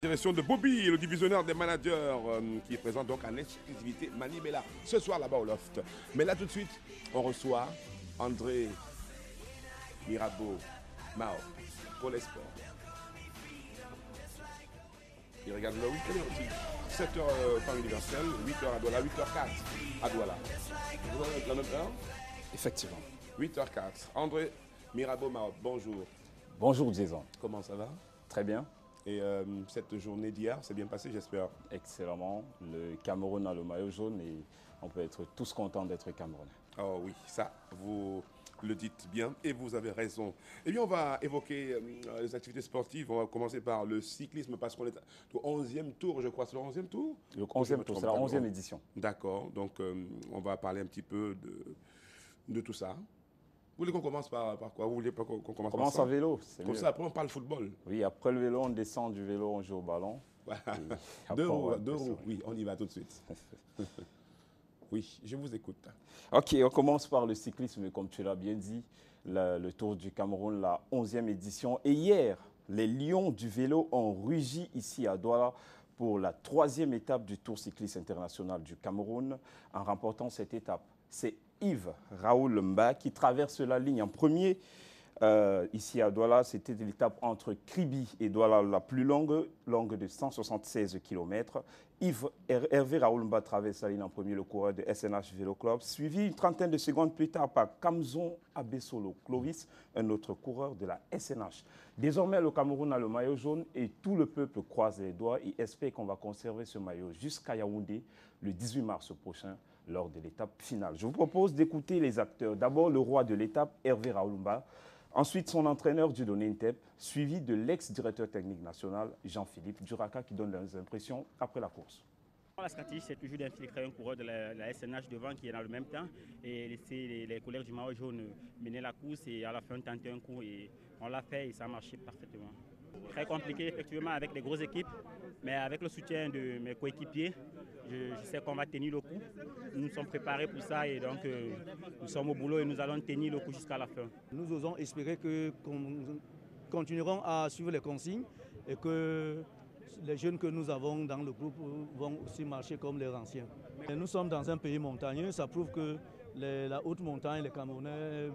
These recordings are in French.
Direction de Bobby, le divisionnaire des managers, qui est présent donc en exclusivité Manibela ce soir là-bas au loft. Mais là tout de suite, on reçoit André Mirabeau Mao pour les sports. Il regarde le week-end aussi. 7h temps universel, 8h à Douala, 8h04 à Douala. Vous avez la même heure? Effectivement. 8h04. André Mirabeau Mao, bonjour. Bonjour Jason. Comment ça va? Très bien. Et cette journée d'hier s'est bien passée, j'espère. Excellemment. Le Cameroun a le maillot jaune et on peut être tous contents d'être Camerounais. Oh oui, ça, vous le dites bien et vous avez raison. Eh bien, on va évoquer les activités sportives. On va commencer par le cyclisme parce qu'on est au 11e tour, je crois. C'est le 11e tour? Le 11e tour, c'est la 11e édition. D'accord. Donc, on va parler un petit peu de tout ça. Vous voulez qu'on commence par quoi? Vous voulez pas qu'on commence par ça? À vélo, c'est Comme mieux. ça, après on parle football. Oui, après le vélo, on descend du vélo, on joue au ballon. Voilà. Et Deux après, roues, oui, on y va tout de suite. Oui, je vous écoute. Ok, on commence par le cyclisme, comme tu l'as bien dit, le Tour du Cameroun, la 11e édition. Et hier, les Lions du vélo ont rugi ici à Douala pour la 3e étape du Tour cycliste international du Cameroun en remportant cette étape. C'est Yves Raoul Mba qui traverse la ligne en premier. Ici à Douala, c'était l'étape entre Kribi et Douala la plus longue de 176 km. Hervé Raoul Mba traverse la ligne en premier, le coureur de SNH Vélo Club, suivi une trentaine de secondes plus tard par Kamzon Abesolo Clovis, un autre coureur de la SNH. Désormais, le Cameroun a le maillot jaune et tout le peuple croise les doigts et espère qu'on va conserver ce maillot jusqu'à Yaoundé le 18 mars prochain lors de l'étape finale. Je vous propose d'écouter les acteurs. D'abord, le roi de l'étape, Hervé Raoul Mba. Ensuite, son entraîneur Dieudonné Ntep, suivi de l'ex-directeur technique national Jean-Philippe Duraka qui donne leurs impressions après la course. La stratégie, c'est toujours d'infiltrer un coureur de la SNH devant qui est dans le même temps et laisser les couleurs du maillot jaune mener la course et à la fin tenter un coup. Et on l'a fait et ça a marché parfaitement. Très compliqué effectivement avec les grosses équipes, mais avec le soutien de mes coéquipiers, je sais qu'on va tenir le coup. Nous nous sommes préparés pour ça et donc nous sommes au boulot et nous allons tenir le coup jusqu'à la fin. Nous osons espérer qu'on continuerons à suivre les consignes et que les jeunes que nous avons dans le groupe vont aussi marcher comme les anciens. Et nous sommes dans un pays montagneux, ça prouve que la haute montagne, les Camerounais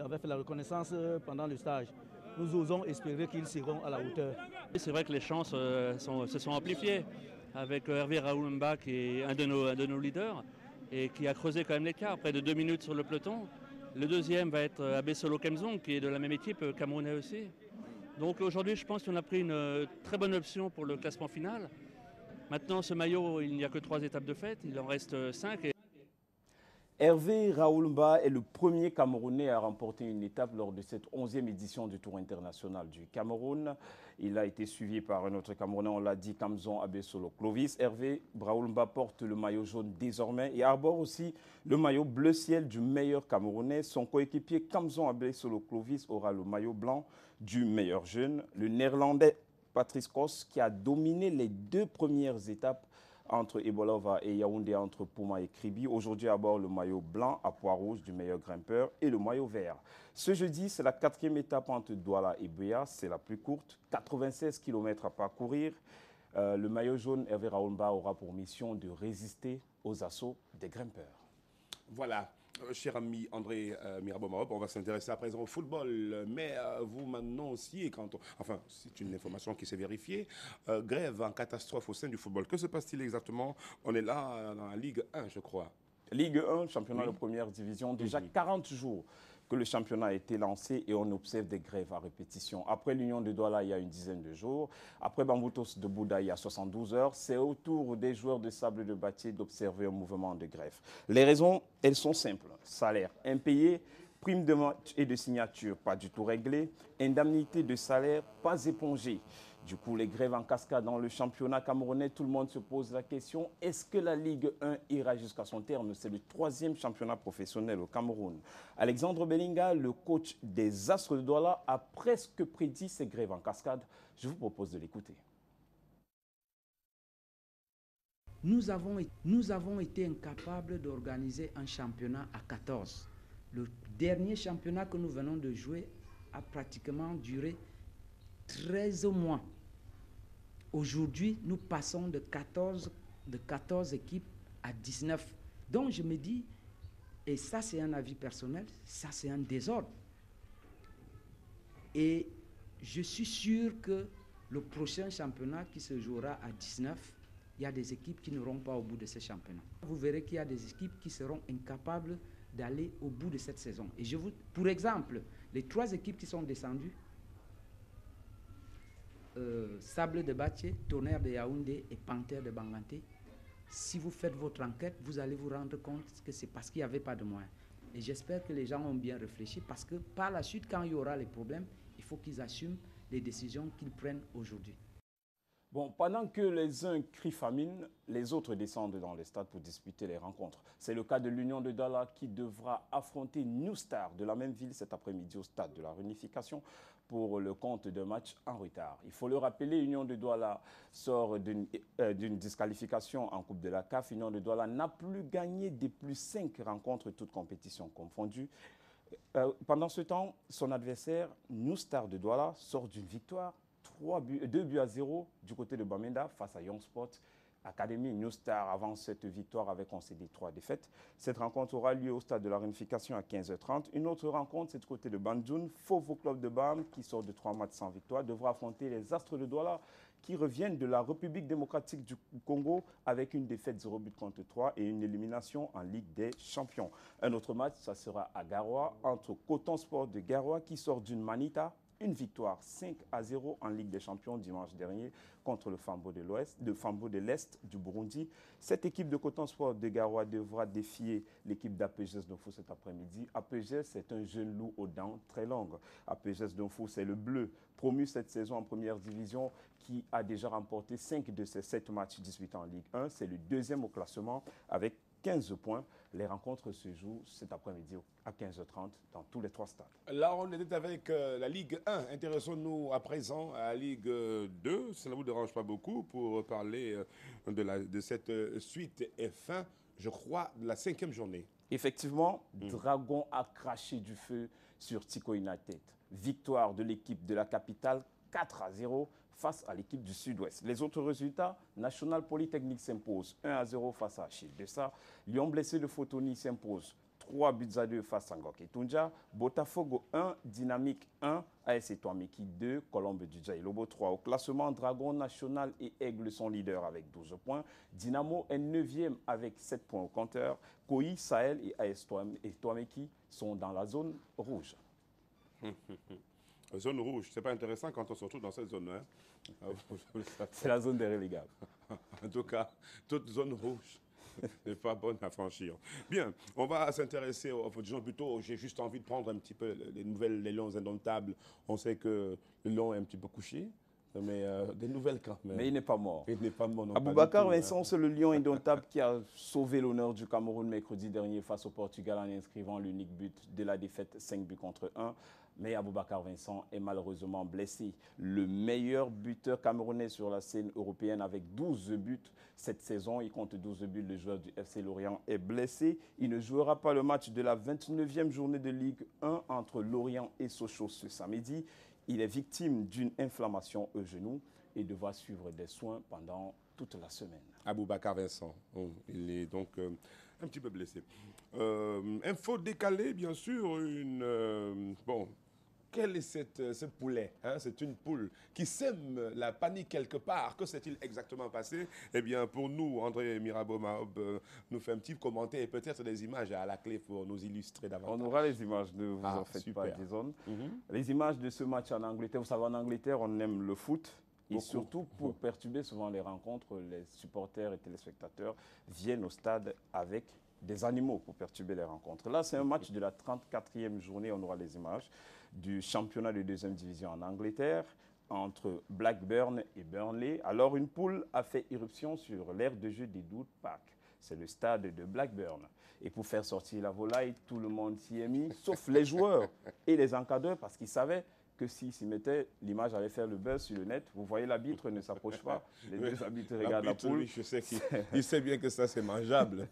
avaient fait la reconnaissance pendant le stage. Nous osons espérer qu'ils seront à la hauteur. C'est vrai que les chances se sont amplifiées avec Hervé Raoul Mba qui est un de nos leaders et qui a creusé quand même l'écart, près de 2 minutes sur le peloton. Le deuxième va être Abesolo Kemzon qui est de la même équipe, camerounais aussi. Donc aujourd'hui, je pense qu'on a pris une très bonne option pour le classement final. Maintenant, ce maillot, il n'y a que 3 étapes de fête, il en reste 5. Hervé Raoul Mba est le premier Camerounais à remporter une étape lors de cette 11e édition du Tour international du Cameroun. Il a été suivi par un autre Camerounais, on l'a dit, Kamzon Abesolo Clovis. Hervé Raoul Mba porte le maillot jaune désormais et arbore aussi le maillot bleu ciel du meilleur Camerounais. Son coéquipier Kamzon Abesolo Clovis aura le maillot blanc du meilleur jeune. Le Néerlandais Patrice Kos qui a dominé les 2 premières étapes entre Ebolova et Yaoundé, entre Pouma et Kribi. Aujourd'hui, à bord, le maillot blanc à pois rouge du meilleur grimpeur et le maillot vert. Ce jeudi, c'est la 4e étape entre Douala et Buea. C'est la plus courte, 96 km à parcourir. Le maillot jaune, Hervé Raoul Mba, aura pour mission de résister aux assauts des grimpeurs. Voilà. Cher ami André Mirabeau Mao, on va s'intéresser à présent au football. Mais vous maintenant aussi, enfin c'est une information qui s'est vérifiée, grève en catastrophe au sein du football. Que se passe-t-il exactement? On est là dans la Ligue 1, je crois. Ligue 1, championnat de première division, déjà 40 jours que le championnat a été lancé et on observe des grèves à répétition. Après l'Union de Douala, il y a une dizaine de jours. Après Bamboutos de Bouddha, il y a 72 heures. C'est au tour des joueurs de Sable de Bâtier d'observer un mouvement de grève. Les raisons, elles sont simples. Salaire impayé, prime de match et de signature pas du tout réglée, indemnité de salaire pas épongée. Du coup, les grèves en cascade dans le championnat camerounais, tout le monde se pose la question, est-ce que la Ligue 1 ira jusqu'à son terme? C'est le 3e championnat professionnel au Cameroun. Alexandre Belinga, le coach des Astres de Douala, a presque prédit ces grèves en cascade. Je vous propose de l'écouter. Nous avons été incapables d'organiser un championnat à 14. Le dernier championnat que nous venons de jouer a pratiquement duré 13 mois. Aujourd'hui, nous passons de 14 équipes à 19. Donc je me dis, et ça c'est un avis personnel, ça c'est un désordre. Et je suis sûr que le prochain championnat qui se jouera à 19, il y a des équipes qui n'iront pas au bout de ce championnat. Vous verrez qu'il y a des équipes qui seront incapables d'aller au bout de cette saison. Et pour exemple, les 3 équipes qui sont descendues, Sable de Bathie, Tonnerre de Yaoundé et Panthère de Banganté, si vous faites votre enquête, vous allez vous rendre compte que c'est parce qu'il n'y avait pas de moyens. Et j'espère que les gens ont bien réfléchi parce que par la suite, quand il y aura les problèmes, il faut qu'ils assument les décisions qu'ils prennent aujourd'hui. Bon, pendant que les uns crient famine, les autres descendent dans les stades pour disputer les rencontres. C'est le cas de l'Union de Douala qui devra affronter New Star de la même ville cet après-midi au stade de la Réunification pour le compte d'un match en retard. Il faut le rappeler, Union de Douala sort d'une disqualification en Coupe de la CAF. Union de Douala n'a plus gagné depuis 5 rencontres, toutes compétitions confondues. Pendant ce temps, son adversaire, New Star de Douala, sort d'une victoire 2 buts à 0 du côté de Bamenda face à Young Sport Academy. New Star avance cette victoire avec concédé 3 défaites. Cette rencontre aura lieu au stade de la Réunification à 15h30. Une autre rencontre, c'est du côté de Banjoun. Fofo Club de Bam, qui sort de 3 matchs sans victoire, devra affronter les Astres de Douala qui reviennent de la République démocratique du Congo avec une défaite 0 but contre 3 et une élimination en Ligue des Champions. Un autre match, ça sera à Garoua entre Coton Sport de Garoua qui sort d'une Manita. Une victoire 5-0 en Ligue des Champions dimanche dernier contre le Fambo de l'Est du Burundi. Cette équipe de Coton Sport de Garoua devra défier l'équipe d'APGS Donfou cet après-midi. APGS, c'est un jeune loup aux dents très longues. APGS Donfou, c'est le bleu promu cette saison en première division qui a déjà remporté 5 de ses 7 matchs disputés en Ligue 1. C'est le 2e au classement avec 15 points. Les rencontres se jouent cet après-midi à 15h30 dans tous les 3 stades. Là, on était avec la Ligue 1. Intéressons-nous à présent à la Ligue 2. Ça ne vous dérange pas beaucoup pour parler de cette suite et fin, je crois, de la 5e journée. Effectivement, Dragon a craché du feu sur Tico United. Victoire de l'équipe de la capitale 4-0 face à l'équipe du Sud-Ouest. Les autres résultats, National Polytechnique s'impose 1-0 face à Achille Dessa. Lyon blessé de Fotoni s'impose 3-2 face à Ngok et Tunja. Botafogo 1, Dynamique 1, AS Etoameki 2, Colombe du Lobo 3. Au classement, Dragon National et Aigle sont leaders avec 12 points. Dynamo est 9e avec 7 points au compteur. Koi, Sahel et AS Etoameki sont dans la zone rouge. Zone rouge, c'est pas intéressant quand on se retrouve dans cette zone. Hein? C'est la zone des relégables. En tout cas, toute zone rouge n'est pas bonne à franchir. Bien, on va s'intéresser, disons plutôt, j'ai juste envie de prendre un petit peu les nouvelles, les Lions indomptables. On sait que le Lion est un petit peu couché, mais des nouvelles quand même. Mais il n'est pas mort. Il n'est pas mort non. Aboubacar Vincent, c'est le Lion indomptable qui a sauvé l'honneur du Cameroun mercredi dernier face au Portugal en inscrivant l'unique but de la défaite 5 buts contre 1. Mais Aboubacar Vincent est malheureusement blessé. Le meilleur buteur camerounais sur la scène européenne avec 12 buts cette saison. Il compte 12 buts. Le joueur du FC Lorient est blessé. Il ne jouera pas le match de la 29e journée de Ligue 1 entre Lorient et Sochaux ce samedi. Il est victime d'une inflammation au genou et devra suivre des soins pendant toute la semaine. Aboubacar Vincent, il est donc un petit peu blessé. Info décalée, bien sûr, bon, quel est ce poulet, hein? C'est une poule qui sème la panique quelque part. Que s'est-il exactement passé? Eh bien, pour nous, André Mirabeau Mahob nous fait un petit commentaire et peut-être des images à la clé pour nous illustrer davantage. On aura les images, ne vous en faites pas, Jason. Les images de ce match en Angleterre. Vous savez, en Angleterre, on aime le foot. Et surtout, pour perturber souvent les rencontres, les supporters et téléspectateurs viennent au stade avec des animaux pour perturber les rencontres. Là, c'est un match de la 34e journée, on aura les images, du championnat de 2e division en Angleterre, entre Blackburn et Burnley. Alors, une poule a fait irruption sur l'aire de jeu d'Eastwood Park. C'est le stade de Blackburn. Et pour faire sortir la volaille, tout le monde s'y est mis, sauf les joueurs et les encadreurs, parce qu'ils savaient que s'il s'y mettait, l'image allait faire le buzz sur le net. Vous voyez, l'arbitre ne s'approche pas. Les deux arbitres regardent la poule. Oui, je sais qu'il sait bien que ça, c'est mangeable.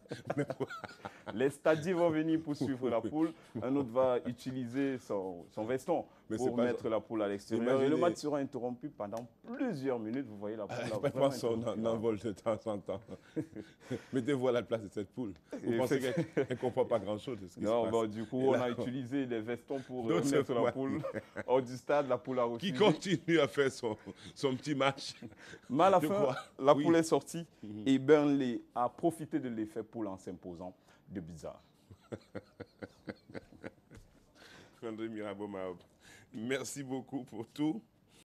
Les stadiers vont venir pour suivre la poule. Un autre va utiliser son veston pour pas... mettre la poule à l'extérieur. Et le match sera interrompu pendant plusieurs minutes. Vous voyez la poule. Je pense qu'on envole de temps en temps. Mettez-vous à la place de cette poule. Vous pensez qu'elle ne comprend pas grand-chose de ce qui se passe. Bon, du coup, on a utilisé les vestons pour mettre la poule hors du stade. La poule a refusé. Qui continue à faire son petit match. Mais à la fin, la poule est sortie et Burnley a profité de l'effet poule en s'imposant de bizarre. André Mirabeau Mahop, merci beaucoup pour tout.